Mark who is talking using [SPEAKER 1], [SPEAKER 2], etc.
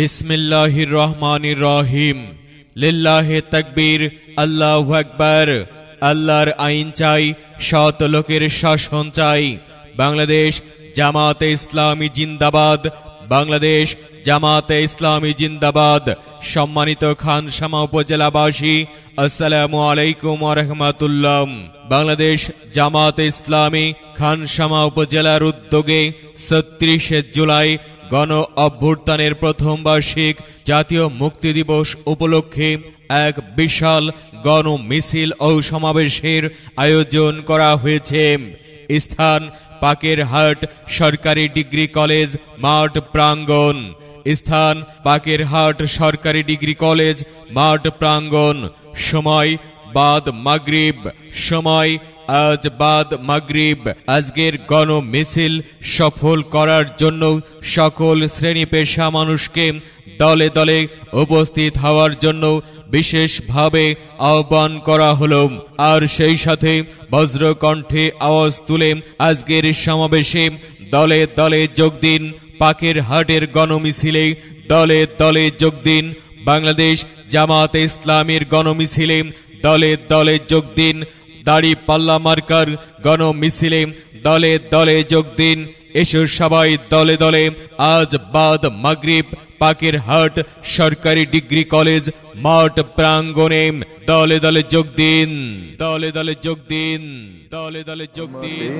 [SPEAKER 1] বিসমিল্লাহির রহমানির রহিম। লিল্লাহি তাকবীর, আল্লাহু আকবার। আল্লাহর আইন চাই, সৎ লোকের শাসন চাই। বাংলাদেশ জামাতে ইসলামী জিন্দাবাদ। বাংলাদেশ জামাতে ইসলামী জিন্দাবাদ। সম্মানিত খানসামা উপজেলাবাসী, আসসালামু আলাইকুম ওয়া রাহমাতুল্লাহ। বাংলাদেশ জামাতে ইসলামী খানসামা উপজেলার উদ্যোগে ৩৬ জুলাই গণ অভ্যুত্থানের প্রথম বার্ষিক জাতীয় মুক্তি দিবস উপলক্ষে এক বিশাল গণ মিছিল ও সমাবেশের আয়োজন করা হয়েছে। স্থান বাকেরহাট সরকারি ডিগ্রি কলেজ মাঠ প্রাঙ্গণ। স্থান বাকেরহাট সরকারি ডিগ্রি কলেজ মাঠ প্রাঙ্গণ। সময় বাদ মাগরিব। সময় আজ বাদ মাগরিব। আজকের গণ মিছিল সফল করার জন্য সকল শ্রেণী পেশা মানুষকে দলে দলে উপস্থিত হওয়ার জন্য বিশেষভাবে আহ্বান করা হলো। আর সেই সাথে বজ্রকণ্ঠে আওয়াজ তুলে আজকের সমাবেশে দলে দলে যোগ দিন। বাকেরহাটের গণমিছিলে দলে দলে যোগ দিন। বাংলাদেশ জামাতে ইসলামীর গণমিছিলে দলে দলে যোগ দিন। দাড়িপাল্লা মার্কার গণমিছিলে দলে দলে যোগ দিন। এসো সবাই দলে দলে আজ বাদ মাগরিব বাকেরহাট সরকারি ডিগ্রি কলেজ মাঠ প্রাঙ্গণে দলে দলে যোগ দিন। দলে দলে যোগ দিন। দলে দলে যোগ দিন।